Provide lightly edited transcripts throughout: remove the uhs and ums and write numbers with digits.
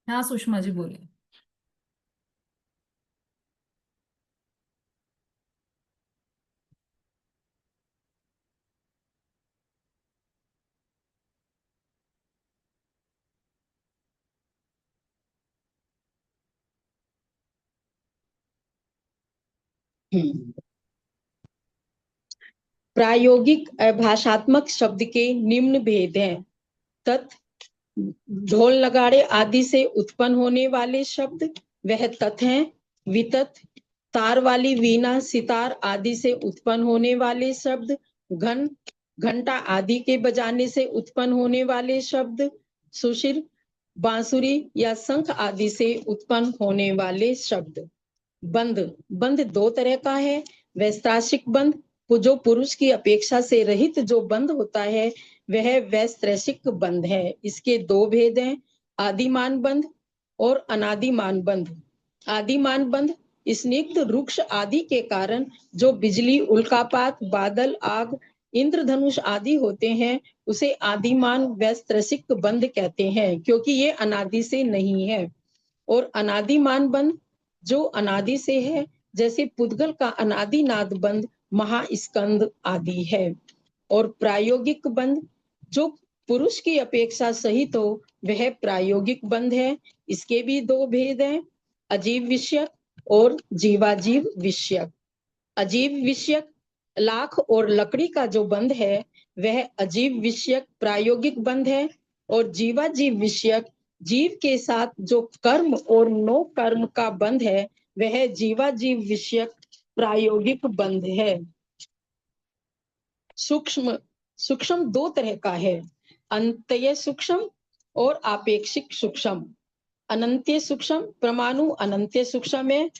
हाँ सुषमा जी बोलिए। हम्म। प्रायोगिक भाषात्मक शब्द के निम्न भेद हैं। तत्, ढोल नगाड़े आदि से उत्पन्न होने वाले शब्द वह तत् हैं। वितत, तार वाली वीणा सितार आदि से उत्पन्न होने वाले शब्द। घन, घंटा आदि के बजाने से उत्पन्न होने वाले शब्द। सुशिर, बांसुरी या शंख आदि से उत्पन्न होने वाले शब्द। बंध, बंध दो तरह का है। वैस्त्राशिक बंध, जो पुरुष की अपेक्षा से रहित जो बंध होता है वह वैस्त्रैशिक बंध है। इसके दो भेद हैं, आदिमान बंध और अनादिमान बंध। आदिमान बंध स्निग्ध रुक्ष आदि के कारण जो बिजली, उल्कापात, बादल, आग, इंद्रधनुष आदि होते हैं उसे आदिमान वैस्त्रैशिक बंध कहते हैं, क्योंकि ये अनादि से नहीं है। और अनादिमान बंध जो अनादि से है, जैसे पुद्गल का अनादि नाद बंध महास्कंद आदि है। और प्रायोगिक बंध जो पुरुष की अपेक्षा सहित हो वह प्रायोगिक बंध है। इसके भी दो भेद हैं, अजीव विषयक और जीवाजीव विषयक। अजीव विषयक लाख और लकड़ी का जो बंध है वह अजीव विषयक प्रायोगिक बंध है। और जीवाजीव विषयक जीव के साथ जो कर्म और नो कर्म का बंध है वह जीवाजीव विषयक प्रायोगिक बंध है। सूक्ष्म, सूक्ष्म दो तरह का है, अंतय सूक्ष्म और आपेक्षिक सूक्ष्म। अनंत्य सूक्ष्म परमाणु अनंत्य सूक्ष्म है,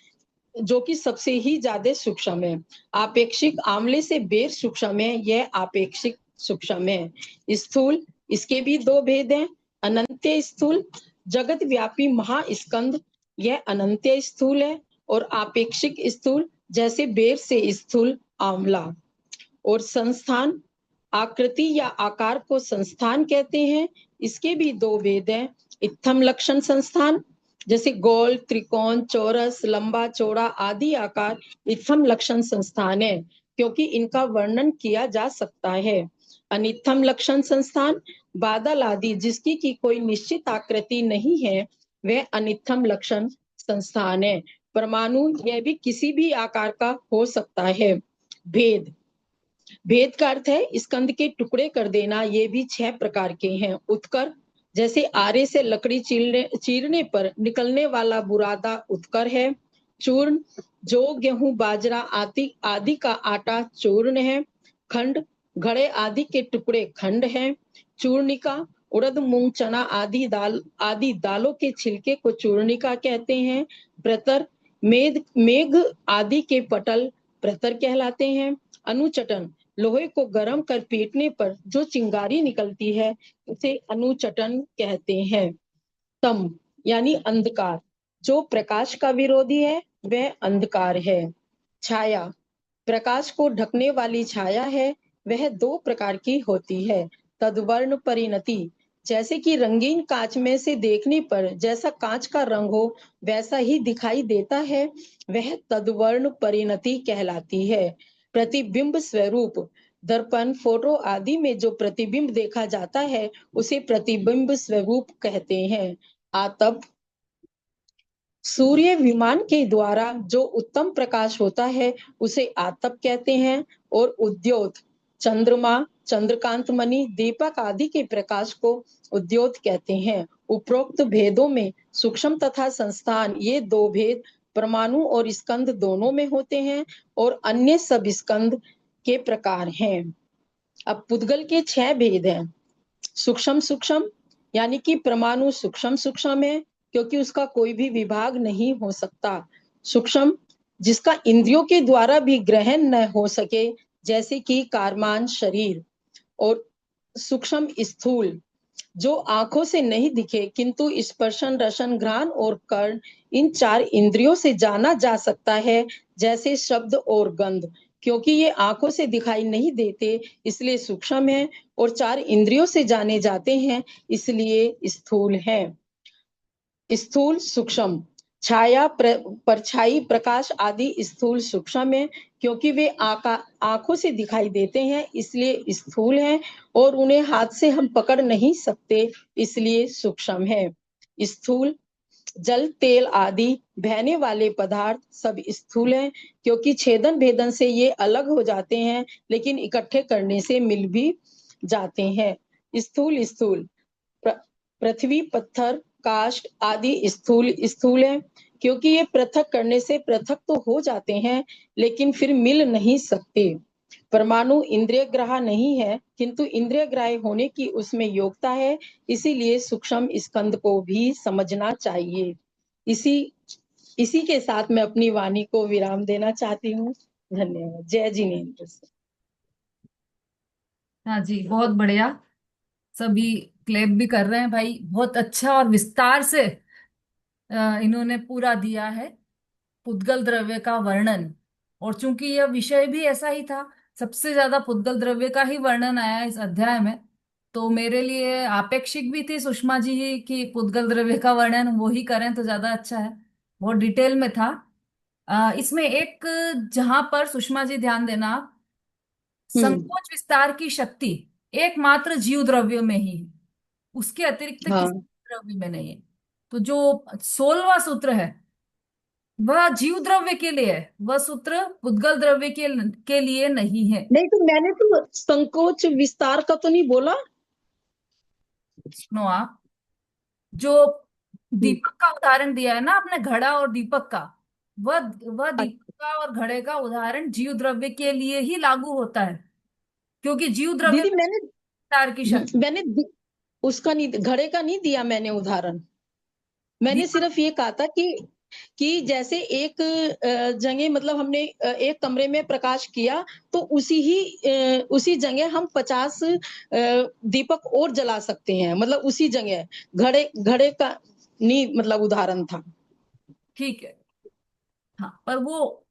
जो कि सबसे ही ज्यादा सूक्ष्म है। आपेक्षिक आमले से बेर सूक्ष्म है, यह आपेक्षिक सूक्ष्म है। स्थूल, इसके भी दो भेद हैं, अनंत्य स्थूल जगत व्यापी महास्कंद, यह अनंत्य स्थूल है। और आपेक्षिक स्थूल जैसे बेर से स्थूल आमला। और संस्थान, आकृति या आकार को संस्थान कहते हैं, इसके भी दो भेद हैं, इत्थम लक्षण संस्थान जैसे गोल, त्रिकोण, चौरस, लंबा, चौड़ा आदि आकार इत्थम लक्षण संस्थान है, क्योंकि इनका वर्णन किया जा सकता है। अनित्थम लक्षण संस्थान, बादल आदि जिसकी की कोई निश्चित आकृति नहीं है वह अनित्थम लक्षण संस्थान है। परमाणु यह भी किसी भी आकार का हो सकता है। भेद, भेद का अर्थ है स्कंद के टुकड़े कर देना। ये भी 6 प्रकार के हैं। उत्कर, जैसे आरे से लकड़ी चीरने पर निकलने वाला बुरादा उत्कर है। चूर्ण, जो गेहूं, बाजरा आदि आदि का आटा चूर्ण है। खंड, घड़े आदि के टुकड़े खंड हैं। चूर्णिका, उड़द, मूंग, चना आदि दालों के छिलके को चूर्णिका कहते हैं। प्रतर, मेघ मेघ आदि के पटल प्रतर कहलाते हैं। अनुचटन, लोहे को गर्म कर पीटने पर जो चिंगारी निकलती है उसे अनुचटन कहते हैं। तम, यानी अंधकार, जो प्रकाश का विरोधी है वह अंधकार है। छाया, प्रकाश को ढकने वाली छाया है, वह दो प्रकार की होती है। तद्वर्ण परिणति, जैसे कि रंगीन कांच में से देखने पर जैसा कांच का रंग हो वैसा ही दिखाई देता है, वह तद्वर्ण परिणति कहलाती है। प्रतिबिंब स्वरूप, दर्पण, फोटो आदि में जो प्रतिबिंब देखा जाता है उसे प्रतिबिंब स्वरूप कहते हैं। आतप, सूर्य विमान के द्वारा जो उत्तम प्रकाश होता है उसे आतप कहते हैं। और उद्योत, चंद्रमा, चंद्रकांत मणि, दीपक आदि के प्रकाश को उद्योत कहते हैं। उपरोक्त भेदों में सूक्ष्म तथा संस्थान ये दो भेद परमाणु और स्कंद दोनों में होते हैं, और अन्य सब स्कंद के प्रकार हैं। अब पुद्गल के 6 भेद हैं। सूक्ष्म सूक्ष्म, यानी कि परमाणु सूक्ष्म सूक्ष्म है, क्योंकि उसका कोई भी विभाग नहीं हो सकता। सूक्ष्म, जिसका इंद्रियों के द्वारा भी ग्रहण न हो सके, जैसे कि कारमान शरीर। और सूक्ष्म स्थूल, जो आंखों से नहीं दिखे किंतु स्पर्शन, रसन, घ्राण और कर्ण, इन 4 इंद्रियों से जाना जा सकता है, जैसे शब्द और गंध। क्योंकि ये आंखों से दिखाई नहीं देते इसलिए सूक्ष्म है, और 4 इंद्रियों से जाने जाते हैं इसलिए स्थूल है। स्थूल सूक्ष्म, छाया, परछाई, प्रकाश आदि स्थूल सूक्ष्म है, क्योंकि वे आंखों से दिखाई देते हैं इसलिए स्थूल हैं, और उन्हें हाथ से हम पकड़ नहीं सकते इसलिए सूक्ष्म है। स्थूल जल, तेल आदि बहने वाले पदार्थ सब स्थूल हैं, क्योंकि छेदन भेदन से ये अलग हो जाते हैं, लेकिन इकट्ठे करने से मिल भी जाते हैं। स्थूल स्थूल पृथ्वी, पत्थर, काष्ठ आदि स्थूल स्थूल है, क्योंकि ये पृथक करने से पृथक तो हो जाते हैं, लेकिन फिर मिल नहीं सकते। परमाणु इंद्रिय ग्राह्य नहीं है, किंतु इंद्रिय ग्राह्य होने की उसमें योग्यता है, इसीलिए सूक्ष्म स्कंद को भी समझना चाहिए। इसी इसी के साथ मैं अपनी वाणी को विराम देना चाहती हूँ। धन्यवाद। जय जिनेन्द्र। हाँ जी, बहुत बढ़िया। सभी क्लेप भी कर रहे हैं भाई, बहुत अच्छा और विस्तार से इन्होंने पूरा दिया है पुद्गल द्रव्य का वर्णन। और चूंकि यह विषय भी ऐसा ही था, सबसे ज्यादा पुद्गल द्रव्य का ही वर्णन आया इस अध्याय में, तो मेरे लिए आपेक्षिक भी थी सुषमा जी की पुद्गल द्रव्य का वर्णन वो ही करें तो ज्यादा अच्छा है। बहुत डिटेल में था। इसमें एक, जहां पर सुषमा जी ध्यान देना, हम्म। संकोच विस्तार की शक्ति एकमात्र जीव द्रव्य में ही है, उसके अतिरिक्त किसी हाँ, द्रव्य में नहीं है। तो जो 16वां सूत्र है वह जीव द्रव्य के लिए है, वह सूत्र पुद्गल द्रव्य के लिए नहीं है। नहीं तो मैंने तो संकोच विस्तार का तो नहीं बोला। सुनो आप, जो हम्म। दीपक का उदाहरण दिया है ना आपने, घड़ा और दीपक का, वह दीपक का और घड़े का उदाहरण जीव द्रव्य के लिए ही लागू होता है, क्योंकि जीव द्रव्य दीदी में मैंने विस्तार की शक्ति। उसका नहीं, घड़े का नहीं दिया मैंने उदाहरण। मैंने दीपक, सिर्फ ये कहा था कि जैसे एक जगह, मतलब हमने एक कमरे में प्रकाश किया, तो उसी जगह हम 50 दीपक और जला सकते हैं, मतलब उसी जगह। घड़े घड़े का नहीं, मतलब उदाहरण था। ठीक है। हाँ, पर वो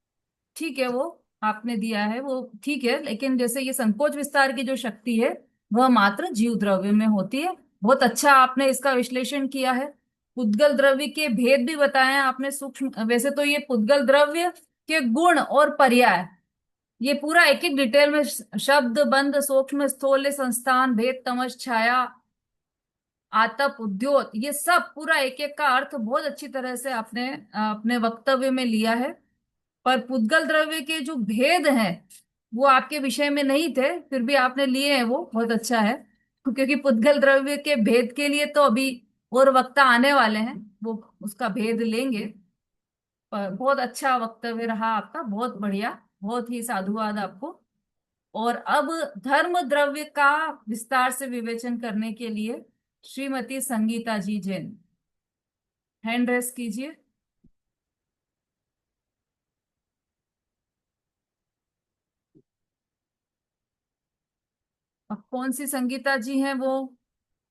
ठीक है, वो आपने दिया है वो ठीक है, लेकिन जैसे ये संकोच विस्तार की जो शक्ति है वह मात्र जीव द्रव्य में होती है। बहुत अच्छा आपने इसका विश्लेषण किया है। पुद्गल द्रव्य के भेद भी बताए हैं आपने सूक्ष्म। वैसे तो ये पुद्गल द्रव्य के गुण और पर्याय, ये पूरा एक एक डिटेल में शब्द, बंध, सूक्ष्म, स्थूल, संस्थान, भेद, तमस, छाया, आतप, उद्योत, ये सब पूरा एक एक का अर्थ बहुत अच्छी तरह से आपने अपने वक्तव्य में लिया है। पर पुद्गल द्रव्य के जो भेद हैं वो आपके विषय में नहीं थे, फिर भी आपने लिए हैं, वो बहुत अच्छा है। क्योंकि पुद्गल द्रव्य के भेद के लिए तो अभी और वक्ता आने वाले हैं, वो उसका भेद लेंगे। पर बहुत अच्छा वक्तव्य रहा आपका, बहुत बढ़िया, बहुत ही साधुवाद आपको। और अब धर्म द्रव्य का विस्तार से विवेचन करने के लिए श्रीमती संगीता जी जैन, हैंड रेस कीजिए। अब कौन सी संगीता जी हैं वो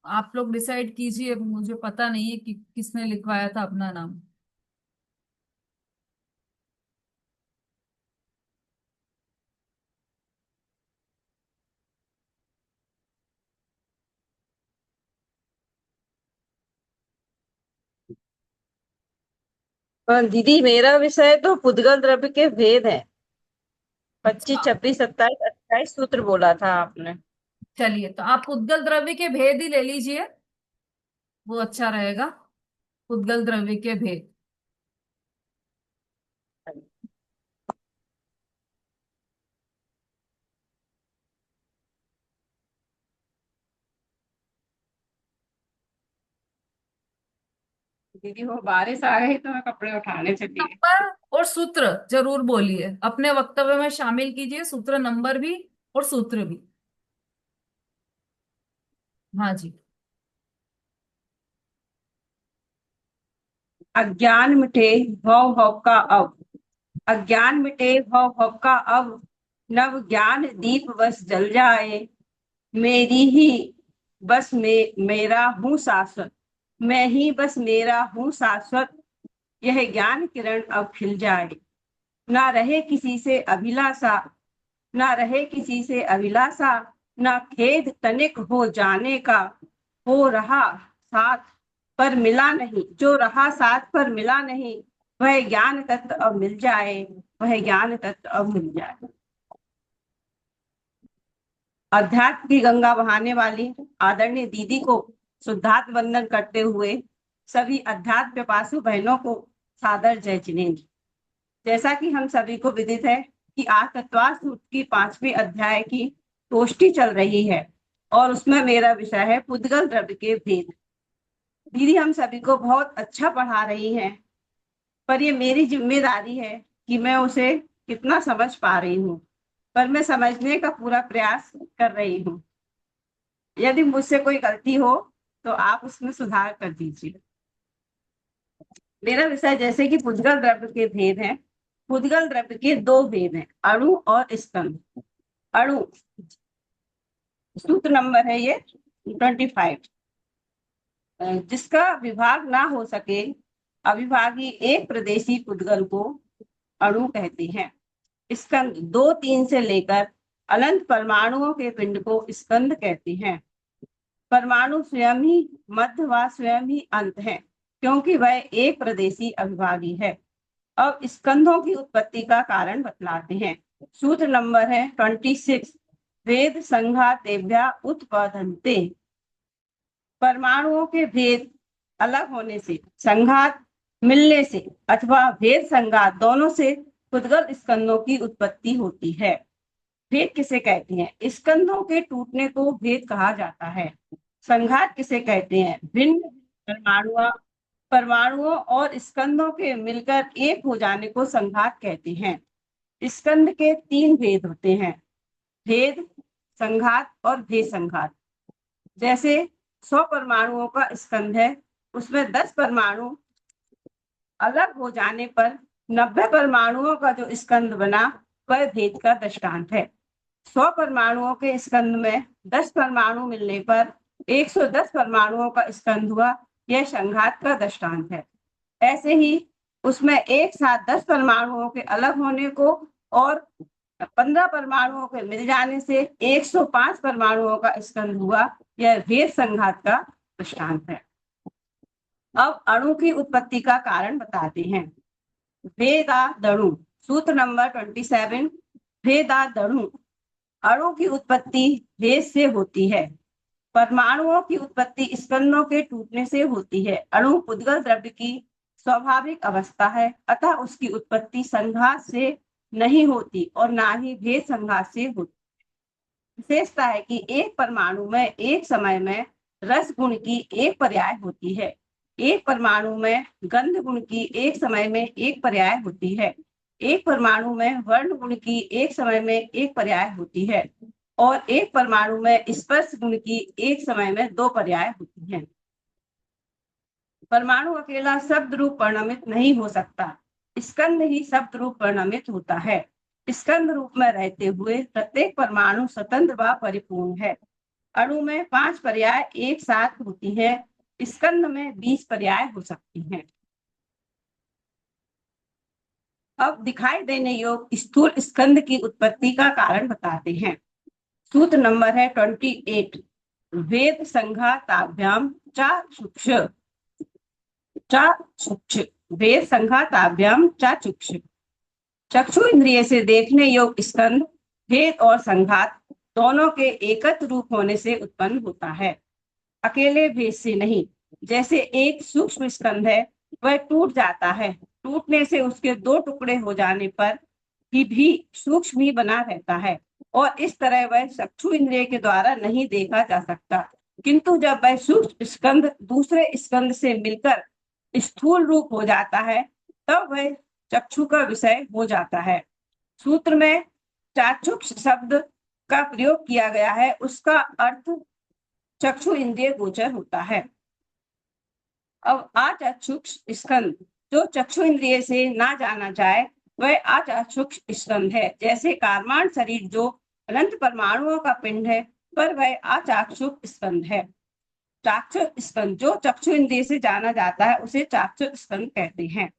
आप लोग डिसाइड कीजिए, मुझे पता नहीं है कि किसने लिखवाया था अपना नाम। दीदी मेरा विषय तो पुद्गल द्रव्य के भेद है। 25, अच्छा, 26, 27, 28 सूत्र बोला था आपने। चलिए तो आप उद्गल द्रव्य के भेद ही ले लीजिए, वो अच्छा रहेगा। उद्गल द्रव्य के भेद। दीदी वो बारिश आ गई तो मैं कपड़े उठाने चली गई। नंबर और सूत्र जरूर बोलिए, अपने वक्तव्य में शामिल कीजिए सूत्र नंबर भी और सूत्र भी। हाँ जी। अज्ञान मिटे भव भव का अब, अज्ञान मिटे भव भव का अब, नव ज्ञान दीप बस जल जाए। मेरी ही बस मेरा हूँ शाश्वत, मैं ही बस मेरा हूँ शाश्वत। यह ज्ञान किरण अब खिल जाए। ना रहे किसी से अभिलाषा, ना रहे किसी से अभिलाषा, ना खेद तनिक हो जाने का, हो रहा साथ पर मिला नहीं, जो रहा साथ पर मिला नहीं, वह ज्ञान तत्व अब मिल जाए, वह ज्ञान तत्व अब मिल जाए। अध्यात्म की गंगा बहाने वाली आदरणीय दीदी को शुद्धात्म वंदन करते हुए सभी अध्यात्म पिपासु बहनों को सादर जय जिनेन्द्र। जैसा कि हम सभी को विदित है कि आज तत्वार्थ सूत्र की 5वीं अध्याय की गोष्ठी चल रही है और उसमें मेरा विषय है पुद्गल द्रव्य के भेद। दीदी हम सभी को बहुत अच्छा पढ़ा रही हैं, पर ये मेरी जिम्मेदारी है कि मैं उसे कितना समझ पा रही हूँ, पर मैं समझने का पूरा प्रयास कर रही हूँ। यदि मुझसे कोई गलती हो तो आप उसमें सुधार कर दीजिए। मेरा विषय जैसे कि पुद्गल द्रव्य के भेद हैं। पुद्गल द्रव्य के 2 भेद हैं, अणु और स्कंद। अणु सूत्र नंबर है ये 25। जिसका विभाग ना हो सके अविभागी एक प्रदेशी पुद्गल को अणु कहते हैं। स्कंद 2-3 से लेकर अनंत परमाणुओं के पिंड को स्कंद कहते हैं। परमाणु स्वयं ही मध्य व स्वयं ही अंत है, क्योंकि वह एक प्रदेशी अविभागी है। अब स्कंधों की उत्पत्ति का कारण बतलाते हैं। सूत्र नंबर है 26। भेद संघातेभ्या उत्पद्यन्ते। परमाणुओं के भेद अलग होने से, संघात मिलने से अथवा भेद संघात दोनों से पुद्गल स्कंधों की उत्पत्ति होती है। भेद किसे कहते हैं? स्कंधों के टूटने को भेद कहा जाता है। संघात किसे कहते हैं? भिन्न परमाणुओं और स्कंधों के मिलकर एक हो जाने को संघात कहते हैं। स्कंध के 3 भेद होते हैं, भेद, संघात और भेद संघात। जैसे 100 परमाणुओं का स्कंध है, उसमें 10 परमाणु अलग हो जाने पर 90 परमाणुओं का जो स्कंध बना वह भेद का दृष्टांत है। 100 परमाणुओं के स्कंध में 10 परमाणु मिलने पर 110 परमाणुओं का स्कंध हुआ, यह संघात का दृष्टांत है। ऐसे ही उसमें एक साथ 10 परमाणुओं के अलग होने को और 15 परमाणुओं के मिल जाने से 105 परमाणुओं का स्कंध हुआ, यह भेद संघात का दृष्टांत है। अब अणु की उत्पत्ति का कारण बताते हैं। भेदादणु सूत्र नंबर 27। भेदादणु अणु की उत्पत्ति भेद से होती है। परमाणुओं की उत्पत्ति स्कंधों के टूटने से होती है। अणु पुद्गल द्रव्य की स्वाभाविक अवस्था है, अतः उसकी उत्पत्ति संघात से नहीं होती और ना ही भेद संघात से होती। विशेषता है कि एक परमाणु में एक समय में रस गुण की एक पर्याय होती है, एक परमाणु में गंध गुण की एक समय में एक पर्याय होती है, एक परमाणु में वर्ण गुण की एक समय में एक पर्याय होती है और एक परमाणु में स्पर्श गुण की एक समय में 2 पर्याय होती हैं। परमाणु अकेला शब्द रूप परिणमित नहीं हो सकता, स्कंध ही शब्द रूप परिणमित होता है। स्कंध रूप में रहते हुए प्रत्येक परमाणु स्वतंत्र व परिपूर्ण है। अणु में 5 पर्याय एक साथ होती है, स्कंध में 20 पर्याय हो सकती हैं। अब दिखाई देने योग्य स्थूल स्कंध की उत्पत्ति का कारण बताते हैं। सूत्र नंबर है 28। वेद संघाताभ्याम चाक्षुष। वेद संघाताभ्याम चाक्षुष। चक्षु इंद्रिय से देखने योग्य स्कंध भेद और संघात दोनों के एकत्र रूप होने से उत्पन्न होता है, अकेले भेद से नहीं। जैसे एक सूक्ष्म स्कंध है, वह टूट जाता है, टूटने से उसके 2 टुकड़े हो जाने पर भी सूक्ष्म ही बना रहता है और इस तरह वह चक्षु इंद्रिय के द्वारा नहीं देखा जा सकता। किंतु जब वह सूक्ष्म स्कंध दूसरे स्कंध से मिलकर स्थूल रूप हो जाता है, तब वह चक्षु का विषय हो जाता है। सूत्र में चाक्षुष शब्द का प्रयोग किया गया है, उसका अर्थ चक्षु इंद्रिय गोचर होता है। अब अचाक्षुष स्कंध जो चक्षु इंद्रिय से ना जाना जाए वह अचाक्षुष स्कंध है। जैसे कारमान शरीर जो अनंत परमाणुओं का पिंड है, पर वह अचाक्षुष स्कंध है। चाक्षुष स्कंध जो चक्षु इंद्रिय से जाना जाता है उसे चाक्षुष स्कंध कहते हैं।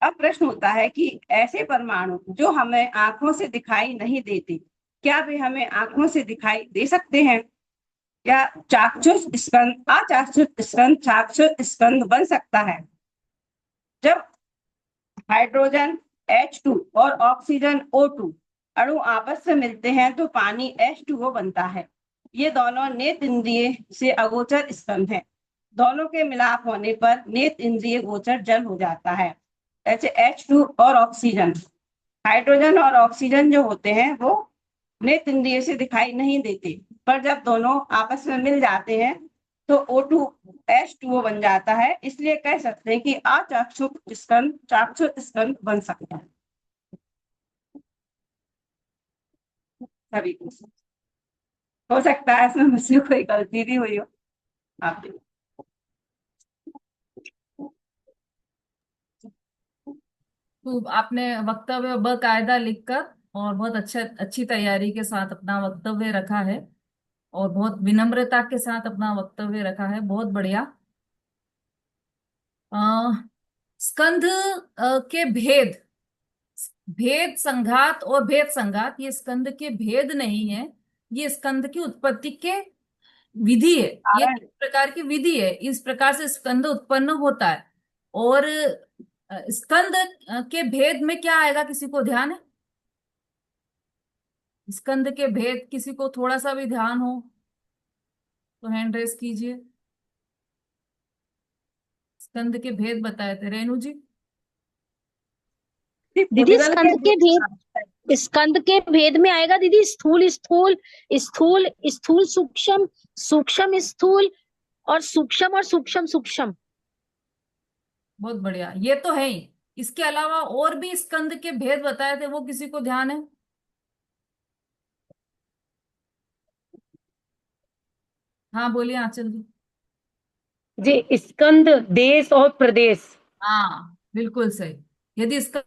अब प्रश्न होता है कि ऐसे परमाणु जो हमें आंखों से दिखाई नहीं देते, क्या वे हमें आंखों से दिखाई दे सकते हैं? क्या चाक्षुष स्कंद अचाक्षुष स्कंद चाक्षुष स्कंद बन सकता है? जब हाइड्रोजन H2 और ऑक्सीजन O2 अणु आपस में मिलते हैं तो पानी H2O बनता है। ये दोनों नेत्र इंद्रिय से अगोचर स्कंद हैं। दोनों के मिलाप होने पर नेत्र इंद्रिय गोचर जल हो जाता है। ऐसे H2 और ऑक्सीजन, हाइड्रोजन और ऑक्सीजन जो होते हैं वो नेत्र इंद्रिय से दिखाई नहीं देते, पर जब दोनों आपस में मिल जाते हैं तो O2 H2O बन जाता है। इसलिए कह सकते हैं कि अचाक्षुष स्कंद चाक्षुष स्कंद बन सकता है। सभी को हो सकता है इसमें मुझसे कोई गलती भी हुई हो। आप देखो। तो आपने वक्तव्य बकायदा लिखकर और बहुत अच्छी तैयारी के साथ अपना वक्तव्य रखा है और बहुत विनम्रता के साथ अपना वक्तव्य रखा है। बहुत बढ़िया। अ, स्कंध के भेद, भेद संघात और भेद संघात, ये स्कंद के भेद नहीं है, ये स्कंद की उत्पत्ति के विधि है। ये कारण एक प्रकार की विधि है, इस प्रकार से स्कंद उत्पन्न होता है। और स्कंद के भेद में क्या आएगा, किसी को ध्यान है? स्कंद के भेद किसी को थोड़ा सा भी ध्यान हो तो हैंड रेस कीजिए। स्कंद के भेद बताए थे रेणु जी। दीदी उद्गल के स्कंद के भेद में आएगा दीदी, स्थूल स्थूल, स्थूल स्थूल सूक्ष्म, सूक्ष्म स्थूल, और सूक्ष्म सूक्ष्म। बहुत बढ़िया, ये तो है ही। इसके अलावा और भी स्कंद के भेद बताए थे, वो किसी को ध्यान है? हाँ बोलिए आंचल जी। जी, स्कंद देश और प्रदेश। हाँ बिल्कुल सही। यदि इसका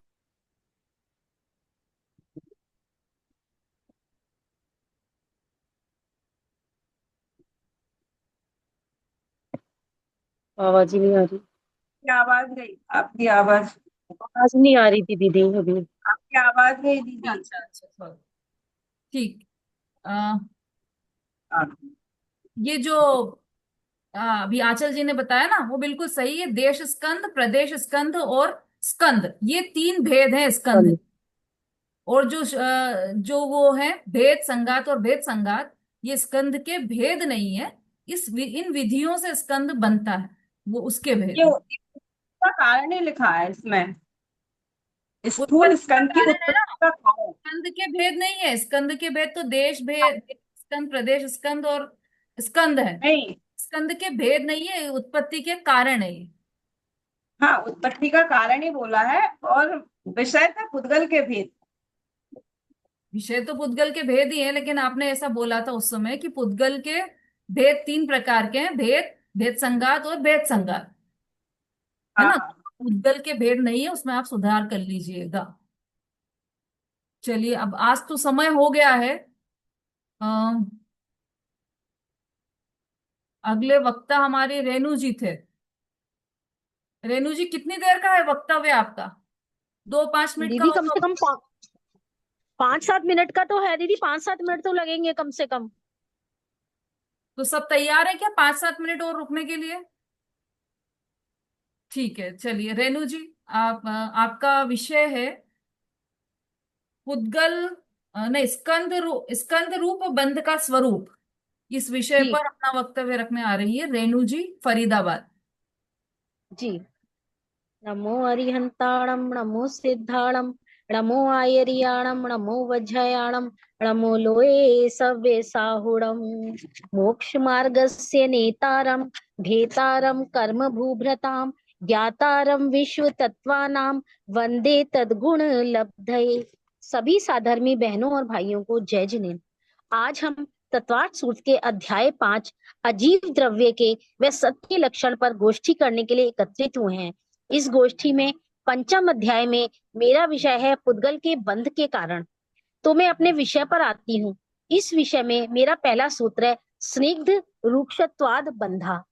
आवाज ही नहीं आ रही। आवाज गई, आपकी आवाज, आवाज नहीं आ रही थी दीदी अभी। आपकी आवाज गई दीदी। अच्छा अच्छा sorry। ठीक। अ, हाँ। ये जो अभी आंचल जी ने बताया ना, वो बिल्कुल सही है। देश स्कंद, प्रदेश स्कंद और स्कंद, ये तीन भेद हैं स्कंद। और जो वो है भेद संगात और भेद संगात, ये स्कंद के भेद नहीं है। इन विधियों से स्कंद बनता है, वो उसके भेद ये हैं। उसका कारण ही लिखा है इसमें, स्थूल उत्पत्ति का स्कंद की कारण है ना, उत्पत्ति का कारण। स्कंद के भेद नहीं है। स्कंद के भेद तो देश भेद, स्कंद, प्रदेश स्कंद और स्कंद है। नहीं, स्कंद के भेद नहीं है, उत्पत्ति के कारण है ये। हाँ उत्पत्ति का कारण ही बोला है, और विषय था पुद्गल के भेद। विषय तो पुद्गल के भेद ही है, लेकिन आपने ऐसा बोला था उस समय कि पुद्गल के भेद तीन प्रकार के हैं, भेद, भेद संगात और भेद संगात, है हाँ ना? हाँ। पुद्गल के भेद नहीं है, उसमें आप सुधार कर लीजिएगा। चलिए, अब आज तो समय हो गया है। अम, अगले वक्ता हमारे रेणु जी थे। रेणु जी, कितनी देर का है वक्तव्य आपका? 2-5 मिनट का दीदी हो कम तो? से कम 5-7 मिनट का तो है दीदी, 5-7 मिनट तो लगेंगे कम से कम। तो सब तैयार है क्या 5-7 मिनट और रुकने के लिए? ठीक है, चलिए रेणु जी, आपका विषय है पुद्गल, नहीं, स्कंद रूप बंध का स्वरूप। इस विषय जी पर अपना वक्तव्य रखने आ रही है रेणु जी, फरीदाबाद। जी। नमो अरिहंताणम, नमो सिद्धाणम, नमो आयरियाणम, नमो वज्रयाणम, नमो लोये सव्ये साहुणम। मोक्ष मार्गस्य नेतारम, भेतारम कर्म भूभ्रताम, ज्ञातारम विश्व तत्वानाम, वंदे तद्गुण लब्धये। सभी साधर्मी बहनों और भाइयों को जय जिनेन्द्र। आज हम तत्वार्थ सूत्र के अध्याय 5 अजीव द्रव्य के व सत्य लक्षण पर गोष्ठी करने के लिए एकत्रित हुए हैं। इस गोष्ठी में पंचम अध्याय में मेरा विषय है पुद्गल के बंध के कारण। तो मैं अपने विषय पर आती हूँ। इस विषय में मेरा पहला सूत्र है स्निग्ध रूक्षत्वाद बंधा।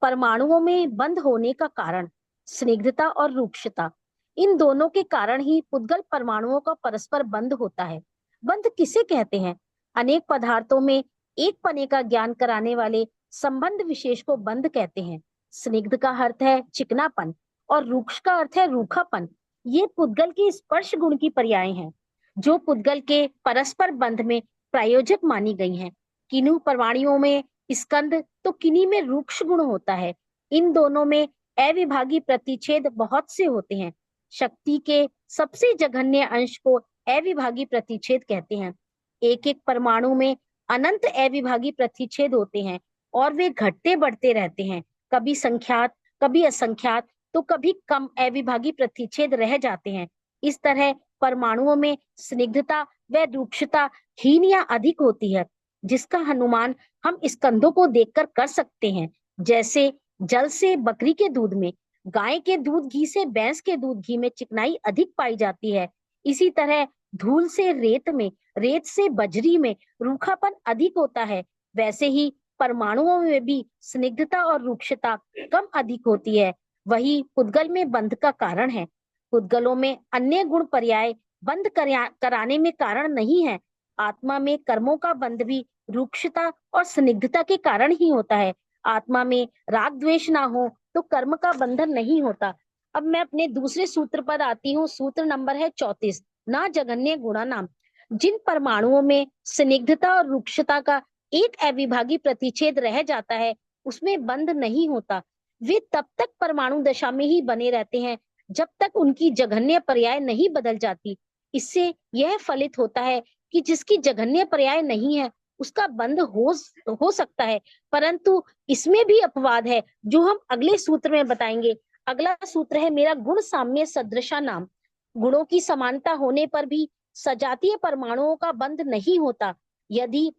परमाणुओं में बंध होने का कारण स्निग्धता और रूक्षता, इन दोनों के कारण ही पुद्गल परमाणुओं का परस्पर बंध होता है। बंध किसे कहते हैं? अनेक पदार्थों में एक पने का ज्ञान कराने वाले संबंध विशेष को बंध कहते हैं। स्निग्ध का अर्थ है चिकनापन और रूक्ष का अर्थ है रूखापन। ये पुद्गल के स्पर्श गुण की पर्याय हैं, जो पुद्गल के परस्पर बंध में प्रायोजक मानी गई हैं। किन्हीं परवाणियों में स्कंद तो किन्हीं में रूक्ष गुण होता है। इन दोनों में अविभागी प्रतिच्छेद बहुत से होते हैं। शक्ति के सबसे जघन्य अंश को अविभागी प्रतिच्छेद कहते हैं। एक एक परमाणु में अनंत अविभागी प्रतिच्छेद होते हैं और वे घटते बढ़ते रहते हैं। कभी संख्यात, कभी असंख्यात, तो कभी कम अविभागी प्रतिच्छेद रह जाते हैं। इस तरह परमाणुओं में स्निग्धता व रूक्षता हीन या अधिक होती है, जिसका अनुमान हम स्कंदों को देखकर कर सकते हैं। जैसे जल से बकरी के दूध में, गाय के दूध घी से भैंस के दूध घी में चिकनाई अधिक पाई जाती है। इसी तरह धूल से रेत में, रेत से बजरी में रूखापन अधिक होता है। वैसे ही परमाणुओं में भी स्निग्धता और रूक्षता कम अधिक होती है। वही पुद्गल में बंध का कारण है। पुद्गलों में अन्य गुण पर्याय बंध कराने में कारण नहीं है। आत्मा में कर्मों का बंध भी रूक्षता और स्निग्धता के कारण ही होता है। आत्मा में राग द्वेष ना हो तो कर्म का बंधन नहीं होता। अब मैं अपने दूसरे सूत्र पर आती हूँ। सूत्र नंबर है 34। ना जघन्य गुणा नाम। जिन परमाणुओं में स्निग्धता और रूक्षता का एक अविभागी प्रतिच्छेद रह जाता है, उसमें बंध नहीं होता। वे तब तक परमाणु दशा में ही बने रहते हैं जब तक उनकी जघन्य पर्याय नहीं बदल जाती। इससे यह फलित होता है कि जिसकी जघन्य पर्याय नहीं है उसका बंध हो सकता है, परंतु इसमें भी अपवाद है, जो हम अगले सूत्र में बताएंगे। अगला सूत्र है मेरा गुण साम्य सदृशा नाम। गुणों की समानता होने पर भी सजातीय परमाणुओं का बंध नहीं होता। यदि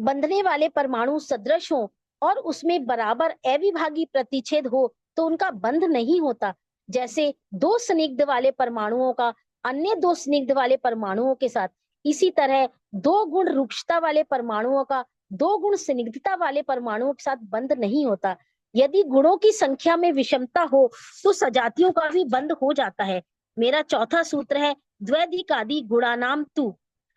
बंधने वाले परमाणु सदृश हो और उसमें बराबर अविभागी प्रतिच्छेद हो तो उनका बंध नहीं होता। जैसे दो स्निग्ध वाले परमाणुओं का अन्य दो स्निग्ध वाले परमाणुओं के साथ, इसी तरह दो गुण रूक्षता वाले परमाणुओं का दो गुण स्निग्धता वाले परमाणुओं के साथ बंध नहीं होता। यदि गुणों की संख्या में विषमता हो तो सजातियों का भी बंध हो जाता है। मेरा चौथा सूत्र है द्वैधिकादि गुणानाम तु।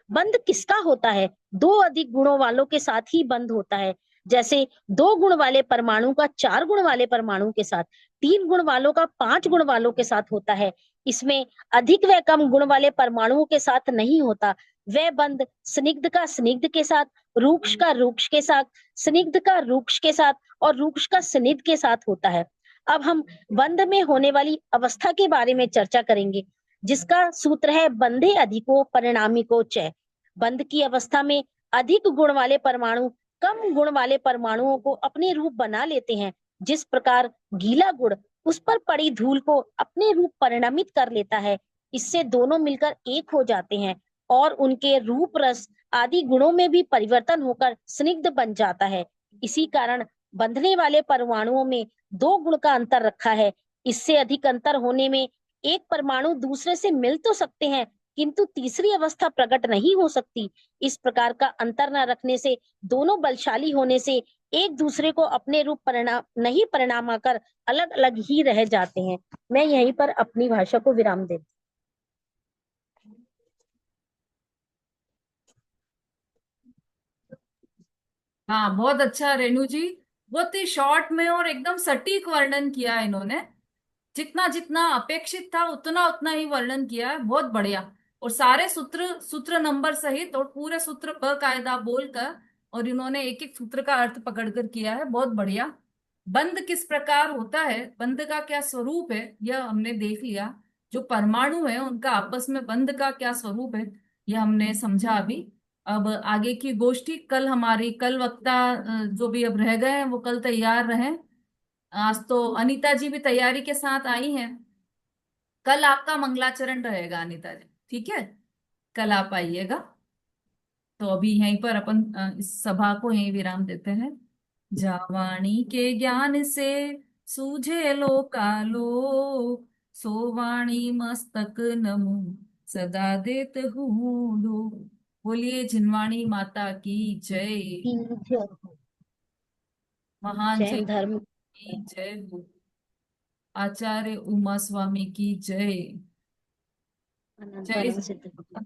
बंध किसका होता है? दो अधिक गुणों वालों के साथ ही बंध होता है। जैसे दो गुण वाले परमाणु का चार गुण वाले परमाणु के साथ, तीन गुण वालों का पांच गुण वालों के साथ होता है। इसमें अधिक व कम गुण वाले परमाणुओं के साथ नहीं होता। वह बंध स्निग्ध का स्निग्ध के साथ, रूक्ष का रूक्ष के साथ, स्निग्ध का रूक्ष के साथ और रूक्ष का स्निग्ध के साथ होता है। अब हम बंध में होने वाली अवस्था के बारे में चर्चा करेंगे, जिसका सूत्र है बंधे अधिको परिणामिको च। बंध की अवस्था में अधिक गुण वाले परमाणु कम गुण वाले परमाणुओं को अपने रूप बना लेते हैं। जिस प्रकार गीला गुड़ उस पर पड़ी धूल को अपने रूप परिणमित कर लेता है, इससे दोनों मिलकर एक हो जाते हैं और उनके रूप, रस आदि गुणों में भी परिवर्तन होकर स्निग्ध बन जाता है। इसी कारण बंधने वाले परमाणुओं में दो गुण का अंतर रखा है। इससे अधिक अंतर होने में एक परमाणु दूसरे से मिल तो सकते हैं, किंतु तीसरी अवस्था प्रकट नहीं हो सकती। इस प्रकार का अंतर न रखने से, दोनों बलशाली होने से एक दूसरे को अपने रूप परिणाम नहीं परिणाम कर अलग अलग ही रह जाते हैं। मैं यहीं पर अपनी भाषा को विराम देती हाँ, बहुत अच्छा रेणु जी। बहुत ही शॉर्ट में और एकदम सटीक वर्णन किया है इन्होंने। जितना जितना अपेक्षित था उतना उतना ही वर्णन किया है। बहुत बढ़िया। और सारे सूत्र, सूत्र नंबर सहित और पूरे सूत्र बकायदा बोलकर, और इन्होंने एक एक सूत्र का अर्थ पकड़कर किया है। बहुत बढ़िया। बंध किस प्रकार होता है, बंध का क्या स्वरूप है, यह हमने देख लिया। जो परमाणु है उनका आपस में बंध का क्या स्वरूप है, यह हमने समझा अभी। अब आगे की गोष्ठी कल हमारी, कल वक्ता जो भी अब रह गए हैं वो कल तैयार रहें। आज तो अनीता जी भी तैयारी के साथ आई हैं। कल आपका मंगलाचरण रहेगा अनीता जी, ठीक है? कल आप आइएगा। तो अभी यहीं पर अपन इस सभा को यहीं विराम देते हैं। जावाणी के ज्ञान से सूझे लोकालो, सोवाणी मस्तक नमु सदा देत हूँ लो। बोलिए जिनवाणी माता की जय। हूँ। महान जय जय धर्म की जय हो। आचार्य उमा स्वामी की जय। अनंत जय परम सिद्ध।